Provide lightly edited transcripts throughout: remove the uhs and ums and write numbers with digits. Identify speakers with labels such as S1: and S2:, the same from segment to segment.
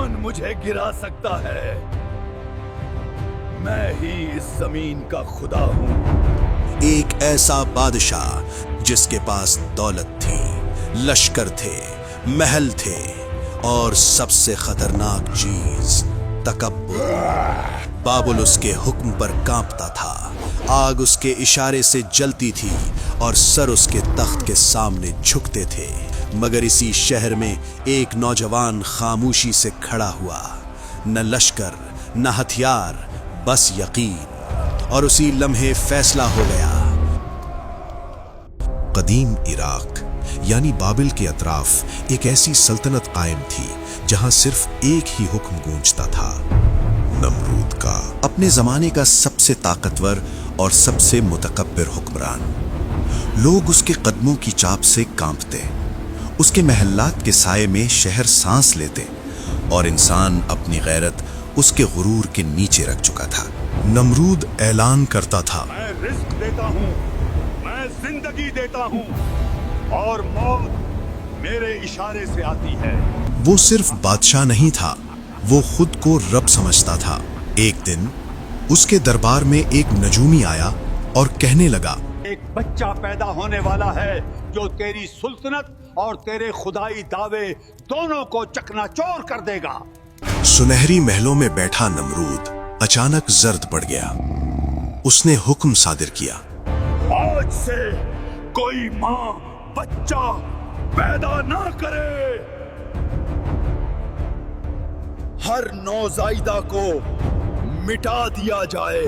S1: कौन मुझे गिरा सकता है? मैं ही इस जमीन का खुदा हूँ।
S2: एक ऐसा बादशाह जिसके पास दौलत थी, लश्कर थे, महल थे और सबसे खतरनाक चीज तकब्बुर। बाबुल उसके हुक्म पर कांपता था, आग उसके इशारे से जलती थी और सर उसके तख्त के सामने झुकते थे। मगर इसी शहर में एक नौजवान खामोशी से खड़ा हुआ, न लश्कर न हथियार, बस यकीन। और उसी लम्हे फैसला हो गया।
S3: कदीम इराक यानी बाबिल के अतराफ एक ऐसी सल्तनत कायम थी जहां सिर्फ एक ही हुक्म गूंजता था, नमरूद का। अपने जमाने का सबसे ताकतवर और सबसे मुतकब्बिर हुक्मरान। लोग उसके कदमों की चाप से कांपते, उसके महल्लात के साये में शहर सांस लेते और इंसान अपनी गैरत उसके गुरूर के नीचे रख चुका था। नमरूद ऐलान करता था,
S1: मैं रिस्क देता हूँ, मैं जिंदगी देता हूँ और मौत मेरे इशारे से आती है।
S3: वो सिर्फ बादशाह नहीं था, वो खुद को रब समझता था। एक दिन उसके दरबार में एक नजूमी आया और कहने लगा,
S1: एक बच्चा पैदा होने वाला है जो तेरी सुल्तनत और तेरे खुदाई दावे दोनों को चकनाचौर कर देगा।
S3: सुनहरी महलों में बैठा नमरूद अचानक जर्द पड़ गया। उसने हुक्म सादिर किया,
S1: आज से कोई माँ बच्चा पैदा ना करे। हर नौजायदा को मिटा दिया जाए।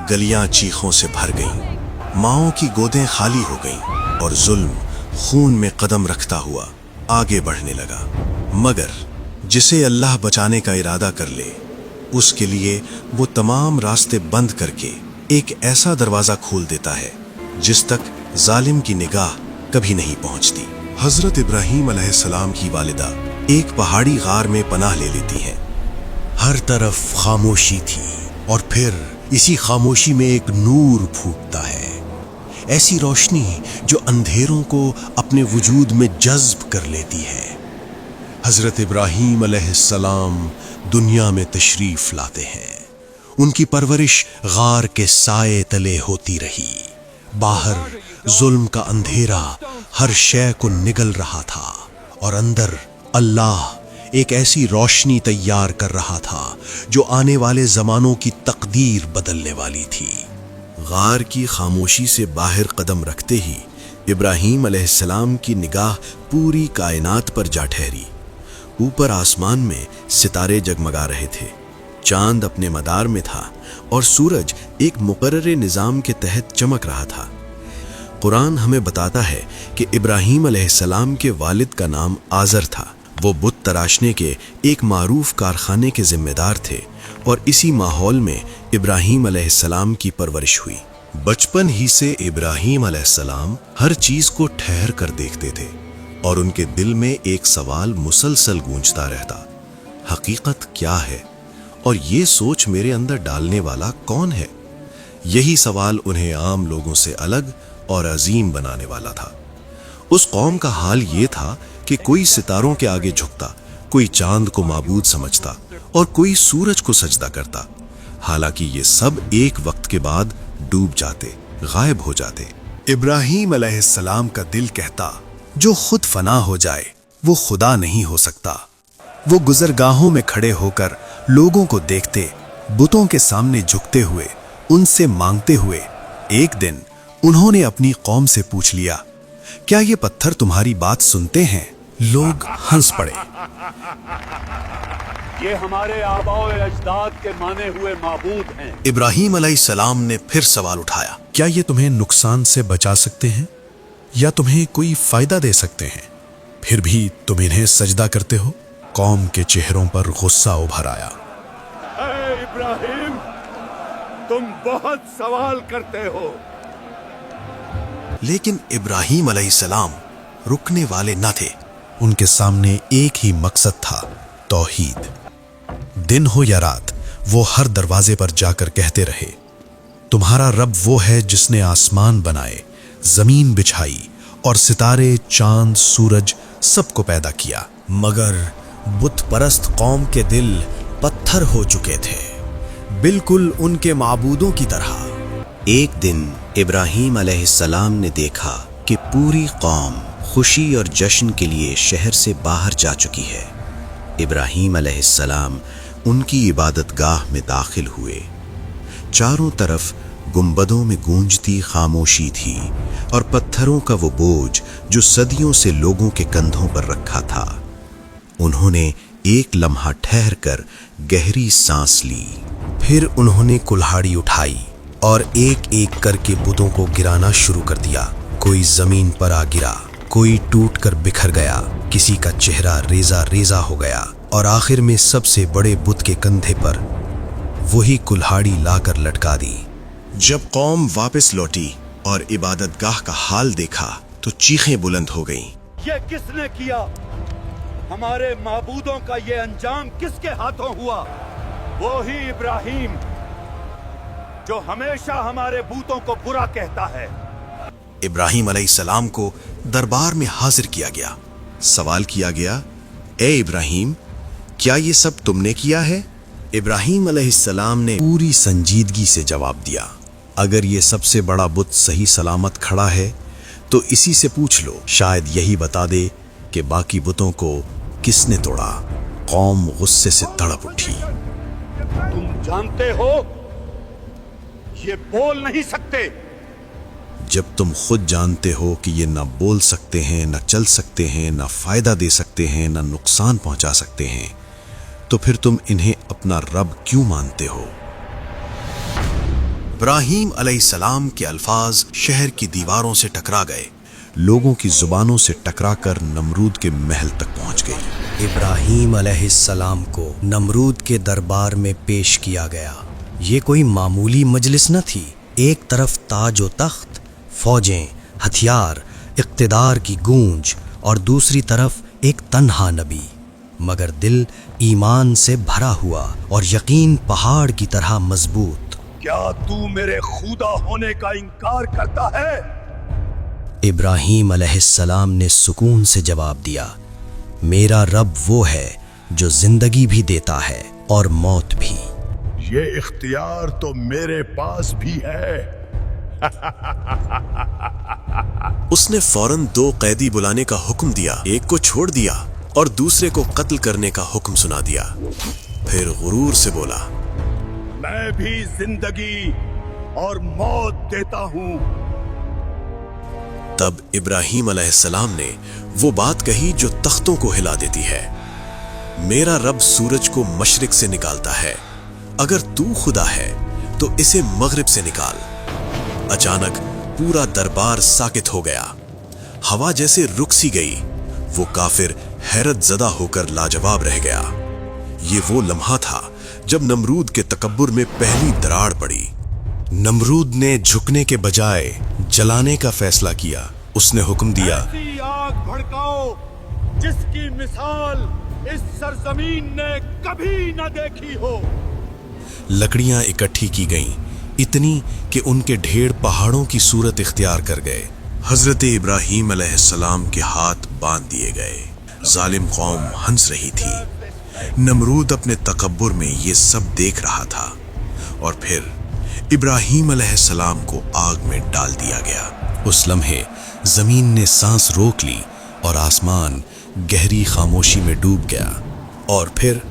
S3: गलियां चीखों से भर गईं, माओं की गोदें खाली हो गईं और जुल्म खून में कदम रखता हुआ आगे बढ़ने लगा। मगर जिसे अल्लाह बचाने का इरादा कर ले, उसके लिए वो तमाम रास्ते बंद करके एक ऐसा दरवाजा खोल देता है जिस तक जालिम की निगाह कभी नहीं पहुंचती। हजरत इब्राहीम अलैहिस्सलाम की वालिदा एक पहाड़ी गार में पनाह ले लेती हैं। हर तरफ खामोशी थी और फिर इसी खामोशी में एक नूर फूटता है, ऐसी रोशनी जो अंधेरों को अपने वजूद में जज्ब कर लेती है। हजरत इब्राहीम अलैहिस्सलाम दुनिया में तशरीफ लाते हैं। उनकी परवरिश गार के साए तले होती रही। बाहर जुल्म का अंधेरा हर शय को निगल रहा था और अंदर अल्लाह एक ऐसी रोशनी तैयार कर रहा था जो आने वाले जमानों की तकदीर बदलने वाली थी। गार की खामोशी से बाहर कदम रखते ही इब्राहीम अलैहिस्सलाम की निगाह पूरी कायनात पर जा ठहरी। ऊपर आसमान में सितारे जगमगा रहे थे, चांद अपने मदार में था और सूरज एक मुकर्ररे निज़ाम के तहत चमक रहा था। कुरान हमें बताता है कि इब्राहीम अलैहिस्सलाम के वालिद का नाम आज़र था। वो बुत तराशने के एक मारूफ कारखाने के जिम्मेदार थे और इसी माहौल में इब्राहीम अलैहिस्सलाम की परवरिश हुई। बचपन ही से इब्राहीम अलैहिस्सलाम हर चीज को ठहर कर देखते थे और उनके दिल में एक सवाल मुसलसल गूंजता रहता, हकीकत क्या है और ये सोच मेरे अंदर डालने वाला कौन है? यही सवाल उन्हें आम लोगों से अलग और अजीम बनाने वाला था। उस कौम का हाल ये था कि कोई सितारों के आगे झुकता, कोई चांद को माबूद समझता और कोई सूरज को सजदा करता। हालांकि ये सब एक वक्त के बाद डूब जाते, गायब हो जाते। इब्राहीम अलैहिस्सलाम का दिल कहता, जो खुद फना हो जाए वो खुदा नहीं हो सकता। वो गुजरगाहों में खड़े होकर लोगों को देखते, बुतों के सामने झुकते हुए, उनसे मांगते हुए। एक दिन उन्होंने अपनी कौम से पूछ लिया, क्या ये पत्थर तुम्हारी बात सुनते हैं? लोग हंस पड़े।
S1: ये हमारे आबाओ अजदाद के माने हुए माबूद हैं।
S3: इब्राहीम अलैहिस्सलाम ने फिर सवाल उठाया, क्या ये तुम्हें नुकसान से बचा सकते हैं या तुम्हें कोई फायदा दे सकते हैं? फिर भी तुम इन्हें सजदा करते हो? कौम के चेहरों पर गुस्सा उभर आया।
S1: ऐ इब्राहीम, तुम बहुत सवाल करते हो।
S3: लेकिन इब्राहीम अलैहिस्सलाम रुकने वाले न थे। उनके सामने एक ही मकसद था, तौहीद। दिन हो या रात वो हर दरवाजे पर जाकर कहते रहे, तुम्हारा रब वो है जिसने आसमान बनाए, जमीन बिछाई
S2: और सितारे, चांद, सूरज सबको पैदा किया। मगर बुत परस्त कौम के दिल पत्थर हो चुके थे, बिल्कुल उनके माबूदों की तरह।
S4: एक दिन इब्राहीम अलैहिस्सलाम ने देखा कि पूरी कौम खुशी और जश्न के लिए शहर से बाहर जा चुकी है। इब्राहीम अलैहिस्सलाम उनकी इबादतगाह में दाखिल हुए। चारों तरफ गुंबदों में गूंजती खामोशी थी और पत्थरों का वो बोझ जो सदियों से लोगों के कंधों पर रखा था। उन्होंने एक लम्हा ठहर कर गहरी सांस ली।
S2: फिर उन्होंने कुल्हाड़ी उठाई और एक एक करके बुतों को गिराना शुरू कर दिया। कोई जमीन पर आ गिरा, कोई टूट कर बिखर गया, किसी का चेहरा रेजा रेजा हो गया और आखिर में सबसे बड़े बुत के कंधे पर वही कुल्हाड़ी लाकर लटका दी।
S3: जब कौम वापस लौटी और इबादतगाह का हाल देखा तो चीखें बुलंद हो गईं।
S1: ये किसने किया? हमारे माबूदों का ये अंजाम किसके हाथों हुआ? वो ही इब्राहीम जो हमेशा हमारे बूतों को बुरा कहता है।
S3: इब्राहीम अलैहिस्सलाम को दरबार में हाजिर किया गया। सवाल किया गया, ए इब्राहीम, क्या ये सब तुमने किया है?
S2: इब्राहीम अलैहिस्सलाम ने पूरी संजीदगी से जवाब दिया, अगर ये सबसे बड़ा बुत सही सलामत खड़ा है तो इसी से पूछ लो, शायद यही बता दे कि बाकी बुतों को किसने तोड़ा। कौम गुस्से से तड़प उठी।
S1: तुम जानते हो ये बोल नहीं सकते।
S2: जब तुम खुद जानते हो कि ये न बोल सकते हैं, न चल सकते हैं, न फायदा दे सकते हैं, न नुकसान पहुंचा सकते हैं, तो फिर तुम इन्हें अपना रब क्यों मानते हो?
S3: इब्राहीम अलैहिस्सलाम के अल्फाज शहर की दीवारों से टकरा गए,
S2: लोगों की जुबानों से टकराकर नमरूद के महल तक पहुंच गई। इब्राहीम अलैहिस्सलाम को नमरूद के दरबार में पेश किया गया। ये कोई मामूली मजलिस न थी। एक तरफ ताज व तख्त, फौजें, हथियार, इक़्तिदार की गूंज और दूसरी तरफ एक तन्हा नबी, मगर दिल ईमान से भरा हुआ और यकीन पहाड़ की तरह मजबूत।
S1: क्या तू मेरे खुदा होने का इनकार करता है?
S2: इब्राहीम अलैहिस्सलाम ने सुकून से जवाब दिया, मेरा रब वो है जो जिंदगी भी देता है और मौत भी।
S1: ये इख्तियार तो मेरे पास भी है।
S3: उसने फौरन 2 कैदी बुलाने का हुक्म दिया, एक को छोड़ दिया और दूसरे को कत्ल करने का हुक्म सुना दिया। फिर गुरूर से बोला,
S1: मैं भी जिंदगी और मौत देता हूं।
S3: तब इब्राहीम अलैहिस्सलाम ने वो बात कही जो तख्तों को हिला देती है, मेरा रब सूरज को मशरिक से निकालता है, अगर तू खुदा है तो इसे मगरिब से निकाल। अचानक पूरा दरबार साकित हो गया, हवा जैसे रुक सी गई। वो काफिर हैरत ज़दा होकर लाजवाब रह गया। ये वो लम्हा था जब नमरूद के तकब्बुर में पहली दरार पड़ी।
S2: नमरूद ने झुकने के बजाय जलाने का फैसला किया। उसने हुक्म दिया,
S1: ऐसी आग भड़काओ जिसकी मिसाल इस सरजमीन ने कभी न देखी हो।
S2: लकड़ियां इकट्ठी की गईं, इतनी कि उनके ढेर पहाड़ों की सूरत इख्तियार कर गए।
S3: हजरत इब्राहीम अलैहिस्सलाम के हाथ बांध दिए गए। जालिम कौम हंस रही थी। नमरूद अपने तकब्बुर में ये सब देख रहा था और फिर इब्राहीम अलैहिस्सलाम को आग में डाल दिया गया।
S2: उस लम्हे जमीन ने सांस रोक ली और आसमान गहरी खामोशी में डूब गया। और फिर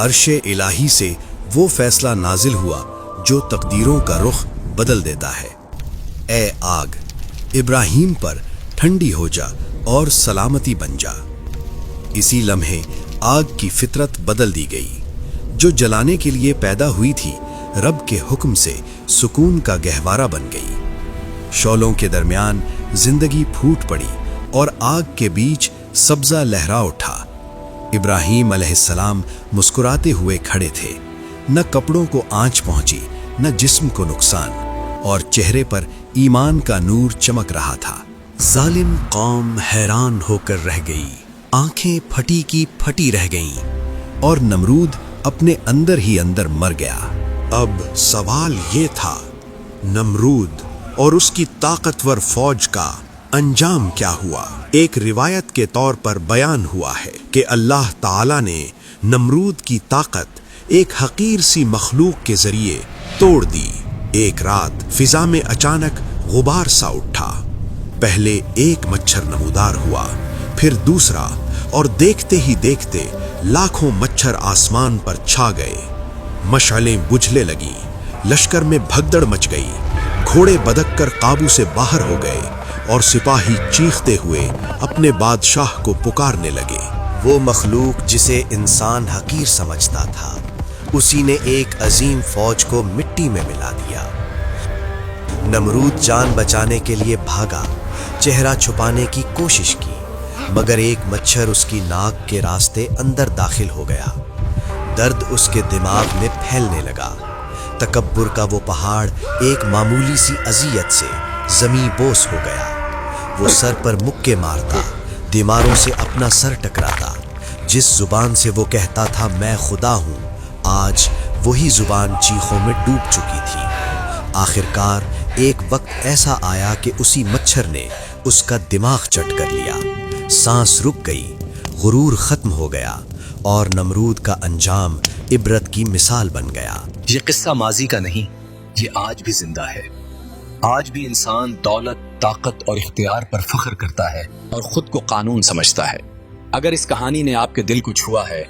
S2: अर्शे इलाही से वो फैसला नाजिल हुआ जो तकदीरों का रुख बदल देता है। ए आग, इब्राहीम पर ठंडी हो जा और सलामती बन जा। इसी लम्हे आग की फितरत बदल दी गई। जो जलाने के लिए पैदा हुई थी, रब के हुक्म से सुकून का गहवारा बन गई। शौलों के दरमियान जिंदगी फूट पड़ी और आग के बीच सब्जा लहरा उठा। इब्राहीम अलैहिस्सलाम मुस्कुराते हुए खड़े थे। न कपड़ों को आंच पहुंची, न जिस्म को नुकसान, और चेहरे पर ईमान का नूर चमक रहा था। जालिम कौम हैरान होकर रह गई, आंखें फटी की फटी रह गईं और नमरूद अपने अंदर ही अंदर मर गया।
S3: अब सवाल ये था, नमरूद और उसकी ताकतवर फौज का
S2: अंजाम क्या हुआ? एक रिवायत के तौर पर बयान हुआ है कि अल्लाह ताला ने नमरूद की ताकत एक हकीर सी मखलूक के जरिए तोड़ दी। एक रात फिजा में अचानक गुबार सा उठा। पहले एक मच्छर नमूदार हुआ, फिर दूसरा, और देखते ही देखते लाखों मच्छर आसमान पर छा गए। मशालें बुझने लगी, लश्कर में भगदड़ मच गई, घोड़े बदक कर काबू से बाहर हो गए और सिपाही चीखते हुए अपने बादशाह को पुकारने लगे।
S4: वो मखलूक जिसे इंसान हकीर समझता था, उसी ने एक अजीम फौज को मिट्टी में मिला दिया। नमरूद जान बचाने के लिए भागा, चेहरा छुपाने की कोशिश की, मगर एक मच्छर उसकी नाक के रास्ते अंदर दाखिल हो गया। दर्द उसके दिमाग में फैलने लगा। तकब्बुर का वो पहाड़ एक मामूली सी अजियत से जमी बोस हो गया। वो सर पर मुक्के मारता, दीवारों से अपना सर टकराता। जिस जुबान से वो कहता था मैं खुदा हूँ, आज वही जुबान चीखों में डूब चुकी थी। आखिरकार एक वक्त ऐसा आया कि उसी मच्छर ने उसका दिमाग चट कर लिया। सांस रुक गई, गुरूर खत्म हो गया और नमरूद का अंजाम इबरत की मिसाल बन गया।
S5: ये किस्सा माजी का नहीं, ये आज भी जिंदा है। आज भी इंसान दौलत, ताकत और इख्तियार पर फख्र करता है और खुद को कानून समझता है। अगर इस कहानी ने आपके दिल को छुआ है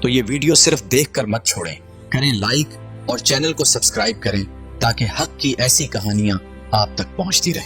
S5: तो ये वीडियो सिर्फ देखकर मत छोड़ें, करें लाइक और चैनल को सब्सक्राइब करें ताकि हक की ऐसी कहानियां आप तक पहुंचती रहें।